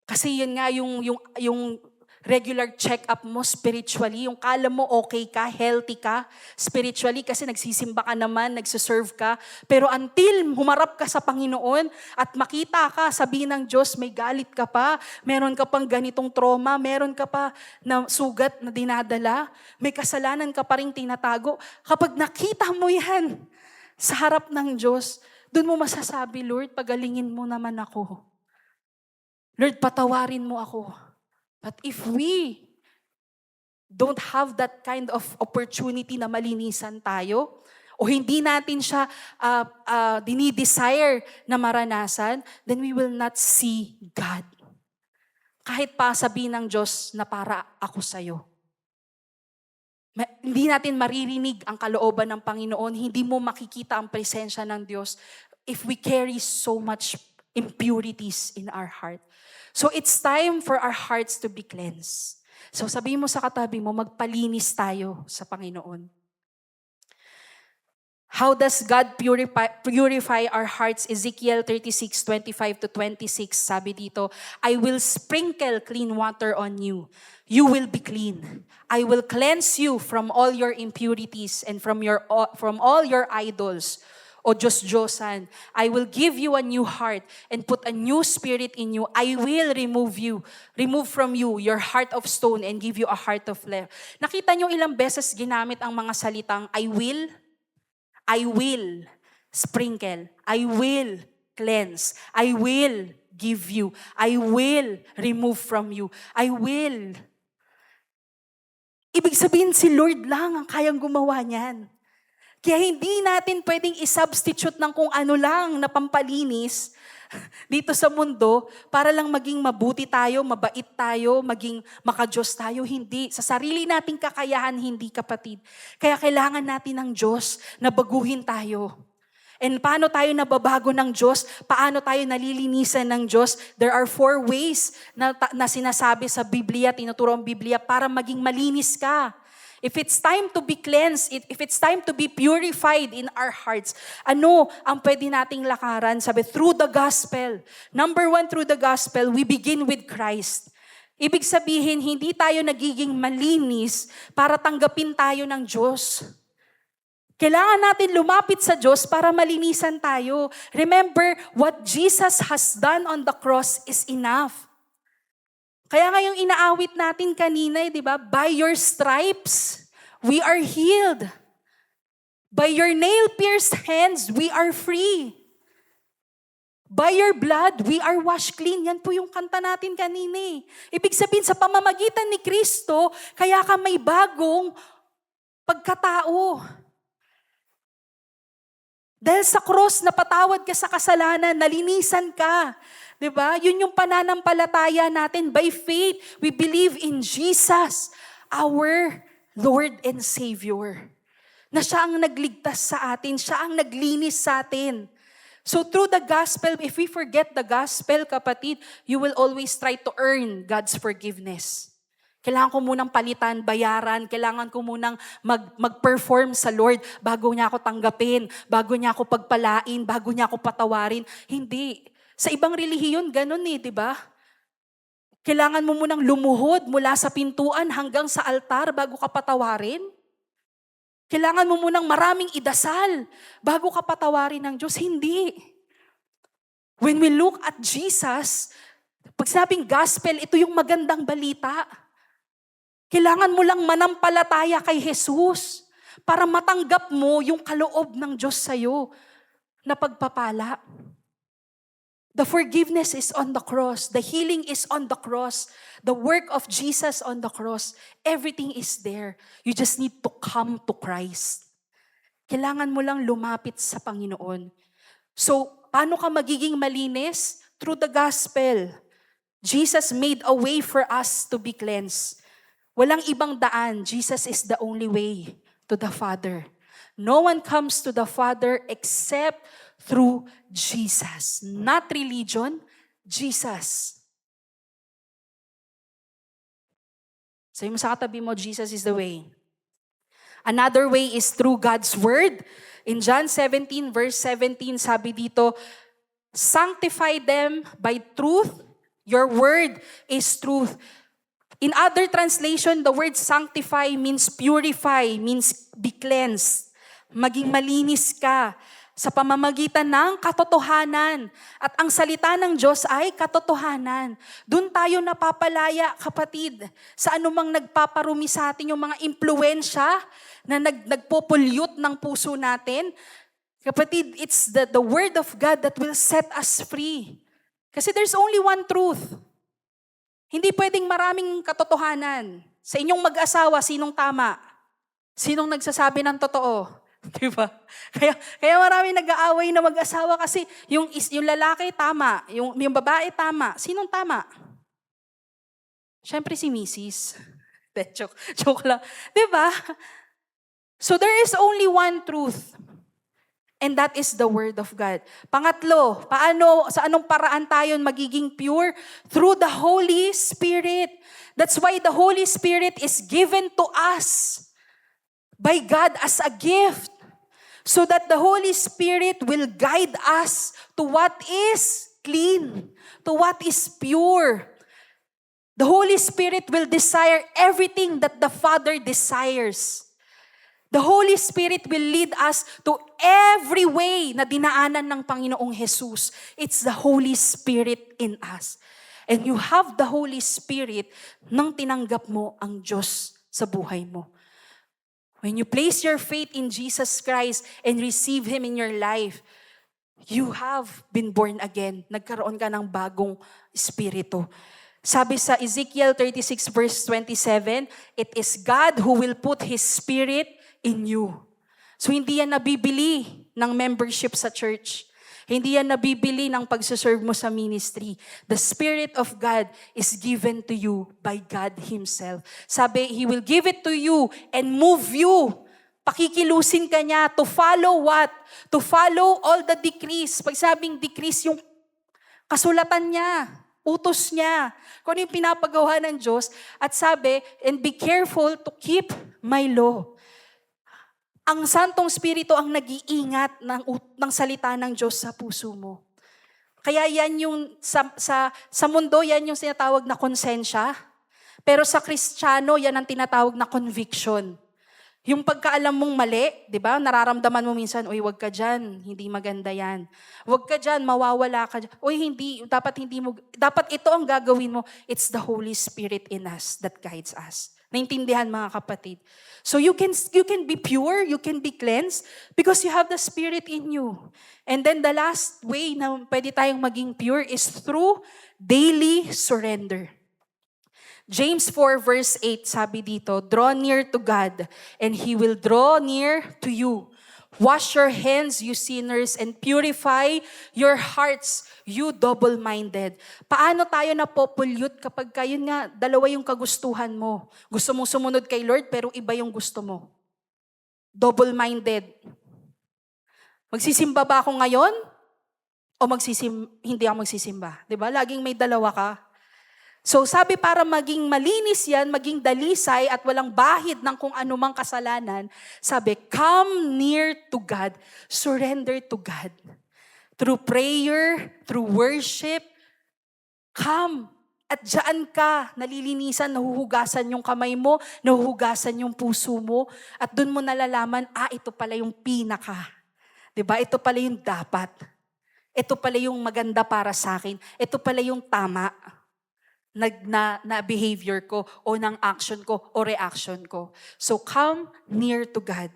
Speaker 1: kasi yun nga yung regular check-up mo spiritually, yung kala mo okay ka, healthy ka, spiritually kasi nagsisimba ka naman, nagsiserve ka, pero until humarap ka sa Panginoon at makita ka, sabihin ng Diyos, may galit ka pa, meron ka pang ganitong trauma, meron ka pa na sugat na dinadala, may kasalanan ka pa rin tinatago. Kapag nakita mo yan sa harap ng Diyos, Doon mo masasabi, Lord, pagalingin mo naman ako. Lord, patawarin mo ako. But if we don't have that kind of opportunity na malinisan tayo, o hindi natin siya dinidesire na maranasan, then we will not see God. Kahit pa sabihin ng Diyos na para ako sa'yo. Hindi natin maririnig ang kalooban ng Panginoon, hindi mo makikita ang presensya ng Diyos if we carry so much impurities in our heart. So it's time for our hearts to be cleansed. So sabihin mo sa katabi mo, magpalinis tayo sa Panginoon. How does God purify our hearts? Ezekiel 36:25-26, sabi dito, I will sprinkle clean water on you. You will be clean. I will cleanse you from all your impurities and from all your idols. O Diyos-Diyosan, I will give you a new heart and put a new spirit in you. I will remove from you your heart of stone and give you a heart of flesh. Nakita niyo ilang beses ginamit ang mga salitang I will sprinkle, I will cleanse, I will give you, I will remove from you, I will. Ibig sabihin si Lord lang ang kayang gumawa niyan. Kaya hindi natin pwedeng i-substitute ng kung ano lang na pampalinis dito sa mundo para lang maging mabuti tayo, mabait tayo, maging makadiyos tayo. Hindi. Sa sarili nating kakayahan, hindi, kapatid. Kaya kailangan natin ng Diyos na baguhin tayo. And paano tayo nababago ng Diyos? Paano tayo nalilinisan ng Diyos? There are 4 ways na sinasabi sa Biblia, tinuturo ang Biblia, para maging malinis ka. If it's time to be cleansed, if it's time to be purified in our hearts, ano ang pwede nating lakaran? Sabi, through the gospel. Number 1, through the gospel, we begin with Christ. Ibig sabihin, hindi tayo nagiging malinis para tanggapin tayo ng Diyos. Kailangan natin lumapit sa Diyos para malinisan tayo. Remember, what Jesus has done on the cross is enough. Kaya nga yung inaawit natin kanina, di ba? By your stripes, we are healed. By your nail-pierced hands, we are free. By your blood, we are washed clean. Yan po yung kanta natin kanina. Ibig sabihin, sa pamamagitan ni Kristo, kaya ka may bagong pagkatao. Dahil sa cross, napatawad ka sa kasalanan, nalinisan ka. Diba? Yun yung pananampalataya natin. By faith, we believe in Jesus, our Lord and Savior. Na siya ang nagligtas sa atin, siya ang naglinis sa atin. So through the gospel, if we forget the gospel, kapatid, you will always try to earn God's forgiveness. Kailangan ko munang palitan, bayaran, kailangan ko munang mag-perform sa Lord bago niya ako tanggapin, bago niya ako pagpalain, bago niya ako patawarin. Hindi. Sa ibang relihiyon, ganun di ba? Kailangan mo munang lumuhod mula sa pintuan hanggang sa altar bago ka patawarin. Kailangan mo munang maraming idasal bago ka patawarin ng Diyos. Hindi. When we look at Jesus, pag sabing gospel, ito yung magandang balita. Kailangan mo lang manampalataya kay Jesus para matanggap mo yung kaloob ng Diyos sa'yo na pagpapala. The forgiveness is on the cross. The healing is on the cross. The work of Jesus on the cross. Everything is there. You just need to come to Christ. Kailangan mo lang lumapit sa Panginoon. So, paano ka magiging malinis? Through the gospel. Jesus made a way for us to be cleansed. Walang ibang daan. Jesus is the only way to the Father. No one comes to the Father except through Jesus. Not religion, Jesus. Sabi mo sa katabi mo, Jesus is the way. Another way is through God's Word. In John 17, verse 17, sabi dito, sanctify them by truth. Your word is truth. In other translation, the word sanctify means purify, means be cleansed. Maging malinis ka sa pamamagitan ng katotohanan. At ang salita ng Diyos ay katotohanan. Doon tayo napapalaya, kapatid, sa anumang nagpaparumi sa atin, yung mga impluensya na nagpo-pollute ng puso natin. Kapatid, it's the Word of God that will set us free. Kasi there's only one truth. Hindi pwedeng maraming katotohanan. Sa inyong mag-asawa, sinong tama? Sinong nagsasabi ng totoo? Diba? Kaya maraming nag-aaway na mag-asawa kasi yung lalaki tama, yung babae tama. Sinong tama? Siyempre si Mrs. Joke lang. Diba? So there is only one truth. And that is the Word of God. Pangatlo, sa anong paraan tayo magiging pure? Through the Holy Spirit. That's why the Holy Spirit is given to us by God as a gift. So that the Holy Spirit will guide us to what is clean, to what is pure. The Holy Spirit will desire everything that the Father desires. The Holy Spirit will lead us to every way na dinaanan ng Panginoong Jesus. It's the Holy Spirit in us. And you have the Holy Spirit nang tinanggap mo ang Diyos sa buhay mo. When you place your faith in Jesus Christ and receive Him in your life, you have been born again. Nagkaroon ka ng bagong espiritu. Sabi sa Ezekiel 36 verse 27, it is God who will put His Spirit in you. So hindi yan nabibili ng membership sa church. Hindi yan nabibili ng pagsaserve mo sa ministry. The Spirit of God is given to you by God Himself. Sabi, He will give it to you and move you. Pakikilusin ka niya to follow what? To follow all the decrees. Pag sabing decrees, yung kasulatan niya, utos niya. Kung ano yung pinapagawa ng Diyos. At sabi, and be careful to keep my law. Ang Santong Espiritu ang nag-iingat ng salita ng Diyos sa puso mo. Kaya yan yung, sa mundo, yan yung sinatawag na konsensya. Pero sa Kristiyano, yan ang tinatawag na conviction. Yung pagkaalam mong mali, di ba? Nararamdaman mo minsan, uy, wag ka dyan, hindi maganda yan. Wag ka dyan, mawawala ka dyan. Uy, dapat ito ang gagawin mo. It's the Holy Spirit in us that guides us. Naintindihan mga kapatid. So you can be pure, you can be cleansed because you have the Spirit in you. And then the last way na pwede tayong maging pure is through daily surrender. James 4 verse 8 sabi dito, draw near to God and He will draw near to you. Wash your hands, you sinners, and purify your hearts, you double-minded. Paano tayo napopollute kapag kayo nga, dalawa yung kagustuhan mo? Gusto mong sumunod kay Lord, pero iba yung gusto mo. Double-minded. Magsisimba ba ako ngayon? O hindi ako magsisimba? Diba? Laging may dalawa ka. So sabi para maging malinis yan, maging dalisay at walang bahid ng kung anumang kasalanan, sabi, come near to God, surrender to God. Through prayer, through worship, come. At dyan ka, nalilinisan, nahuhugasan yung kamay mo, nahuhugasan yung puso mo, at dun mo nalalaman, ito pala yung pinaka. Diba? Ito pala yung dapat. Ito pala yung maganda para sa akin. Ito pala yung tama na behavior ko o ng action ko o reaction ko. So come near to God.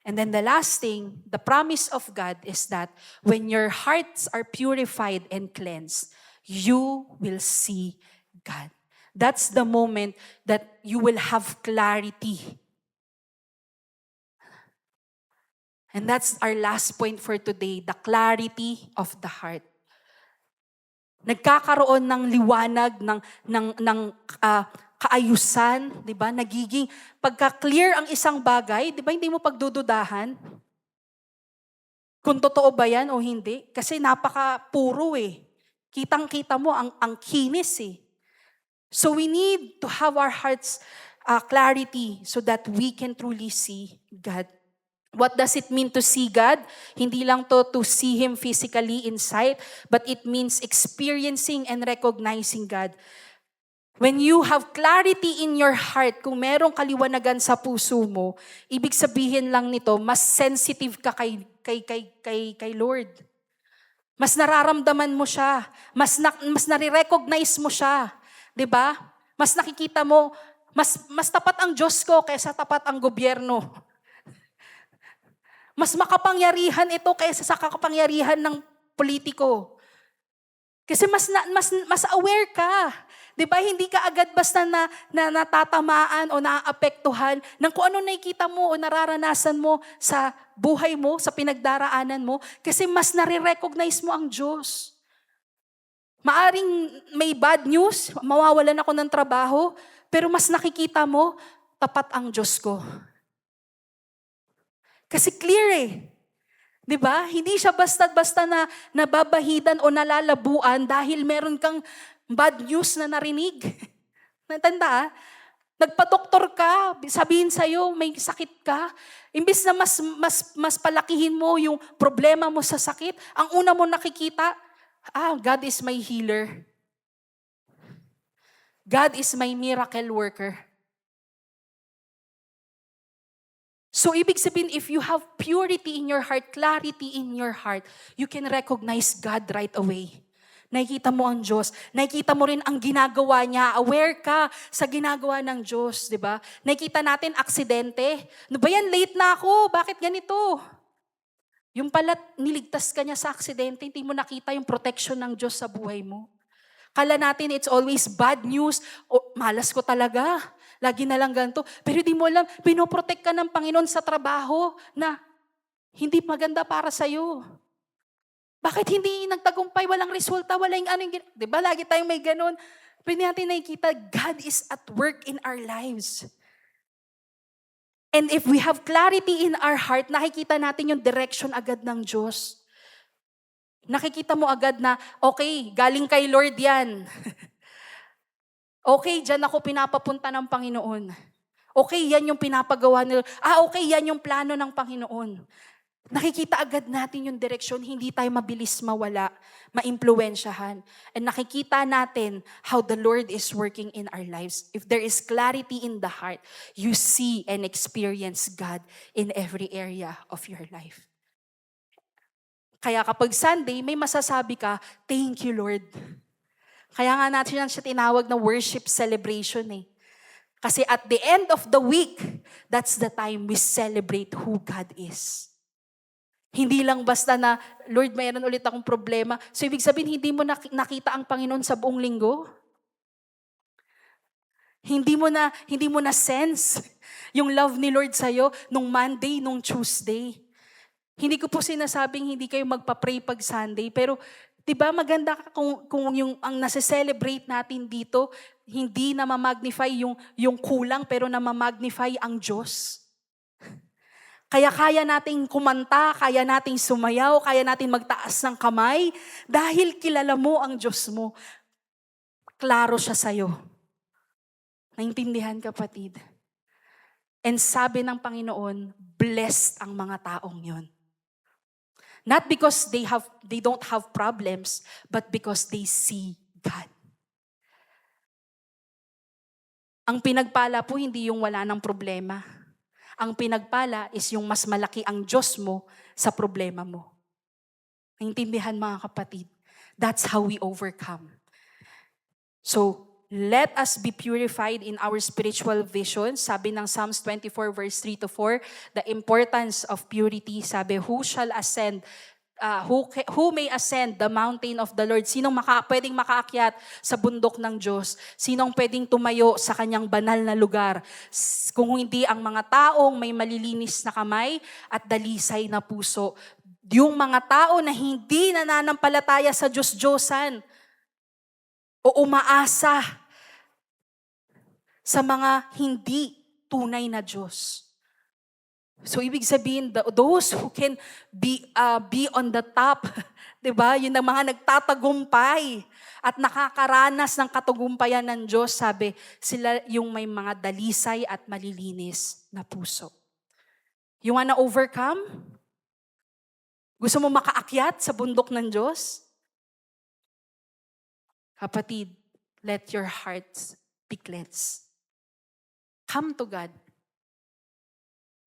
Speaker 1: And then the last thing, the promise of God is that when your hearts are purified and cleansed, you will see God. That's the moment that you will have clarity. And that's our last point for today, the clarity of the heart. Nagkakaroon ng liwanag, ng kaayusan, di ba? Nagiging, pagka-clear ang isang bagay, di ba, hindi mo pagdududahan kung totoo ba yan o hindi. Kasi napaka-puro eh. Kitang-kita mo ang kinis eh. So we need to have our hearts clarity so that we can truly see God. What does it mean to see God? Hindi lang to see Him physically in sight, but it means experiencing and recognizing God. When you have clarity in your heart, kung merong kaliwanagan sa puso mo, ibig sabihin lang nito, mas sensitive ka kay Lord. Mas nararamdaman mo siya. Mas nare-recognize mo siya. 'Di ba? Mas nakikita mo, mas tapat ang Diyos ko kaysa tapat ang gobyerno. Mas makapangyarihan ito kaysa sa kapangyarihan ng politiko. Kasi mas aware ka. 'Di ba? Hindi ka agad basta na natatamaan o naaapektuhan ng kung ano nakikita mo o nararanasan mo sa buhay mo, sa pinagdaraanan mo. Kasi mas nare-recognize mo ang Diyos. Maaring may bad news, mawawalan ako ng trabaho, pero mas nakikita mo, tapat ang Diyos ko. Kasi clear eh. 'Di ba? Hindi siya basta-basta na nababahidan o nalalabuan dahil meron kang bad news na narinig. Natanda, nagpa-doktor ka, sabihin sa'yo may sakit ka. Imbis na mas palakihin mo yung problema mo sa sakit, ang una mo nakikita, God is my healer. God is my miracle worker. So, ibig sabihin, if you have purity in your heart, clarity in your heart, you can recognize God right away. Nakikita mo ang Diyos. Nakikita mo rin ang ginagawa niya. Aware ka sa ginagawa ng Diyos, di ba? Nakikita natin aksidente. Ano ba yan? Late na ako. Bakit ganito? Yung pala, niligtas ka niya sa aksidente, hindi mo nakita yung protection ng Diyos sa buhay mo. Kala natin it's always bad news. O, malas ko talaga. Lagi na lang ganito. Pero di mo alam, pinoprotect ka ng Panginoon sa trabaho na hindi maganda para sa'yo. Bakit hindi nagtagumpay, walang resulta, walang di ba lagi tayong may ganun. Pero natin nakikita, God is at work in our lives. And if we have clarity in our heart, nakikita natin yung direction agad ng Diyos. Nakikita mo agad na, okay, galing kay Lord yan. Okay, dyan ako pinapapunta ng Panginoon. Okay, yan yung pinapagawa nila. Okay, yan yung plano ng Panginoon. Nakikita agad natin yung direksyon, hindi tayo mabilis mawala, maimpluwensyahan. And nakikita natin how the Lord is working in our lives. If there is clarity in the heart, you see and experience God in every area of your life. Kaya kapag Sunday, may masasabi ka, thank you, Lord. Kaya nga natin siya tinawag na worship celebration eh. Kasi at the end of the week, that's the time we celebrate who God is. Hindi lang basta na, Lord, mayroon ulit akong problema. So ibig sabihin, hindi mo nakita ang Panginoon sa buong linggo? Hindi mo na sense yung love ni Lord sa'yo nung Monday, nung Tuesday. Hindi ko po sinasabing hindi kayo magpa-pray pag Sunday, pero diba maganda kung yung ang nasa-celebrate natin dito, hindi na ma-magnify yung kulang, pero na ma-magnify ang Diyos. Kaya kaya nating kumanta, kaya nating sumayaw, kaya nating magtaas ng kamay, dahil kilala mo ang Diyos mo. Klaro siya sa'yo. Naintindihan, kapatid? And sabi ng Panginoon, blessed ang mga taong yon. Not because they don't have problems, but because they see God. Ang pinagpala po hindi yung wala ng problema. Ang pinagpala is yung mas malaki ang Diyos mo sa problema mo. Naintindihan, mga kapatid? That's how we overcome. So, let us be purified in our spiritual vision. Sabi ng Psalms 24 verse 3-4, the importance of purity. Sabi, who may ascend the mountain of the Lord? Sinong pwedeng makaakyat sa bundok ng Diyos? Sinong pwedeng tumayo sa kanyang banal na lugar? Kung hindi ang mga taong may malilinis na kamay at dalisay na puso. Yung mga tao na hindi nananampalataya sa Diyos-Diyosan o umaasa sa mga hindi tunay na Diyos. So, ibig sabihin, those who can be on the top, diba? Yun ang mga nagtatagumpay at nakakaranas ng katagumpayan ng Diyos, sabi, sila yung may mga dalisay at malilinis na puso. You wanna overcome? Gusto mo makaakyat sa bundok ng Diyos? Kapatid, let your hearts be cleansed. Come to God.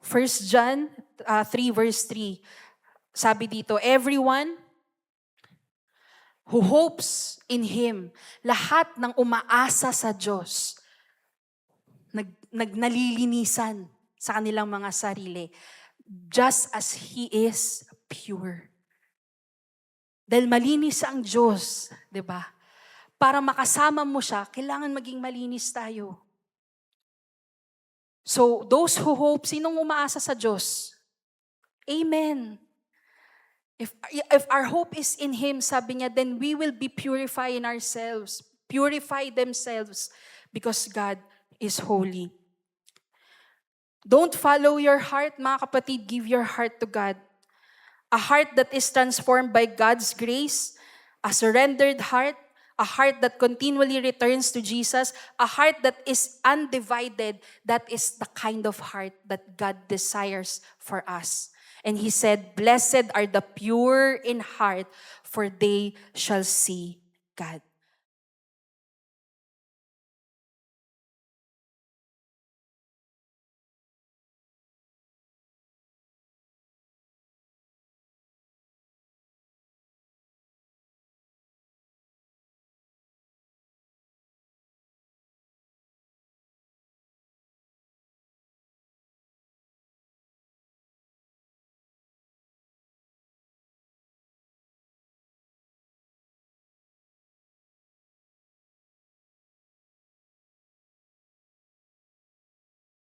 Speaker 1: 1 John 3 verse 3, sabi dito, everyone who hopes in Him, lahat ng umaasa sa Diyos, nalilinisan sa kanilang mga sarili. just as He is pure. Dahil malinis ang Diyos, di ba? Para makasama mo siya, kailangan maging malinis tayo. So, those who hope, sinong umaasa sa Diyos? Amen. If our hope is in Him, sabi niya, then we will be purified in ourselves. Purify themselves because God is holy. Don't follow your heart, mga kapatid. Give your heart to God. A heart that is transformed by God's grace, a surrendered heart, a heart that continually returns to Jesus, a heart that is undivided, that is the kind of heart that God desires for us. And He said, "Blessed are the pure in heart, for they shall see God."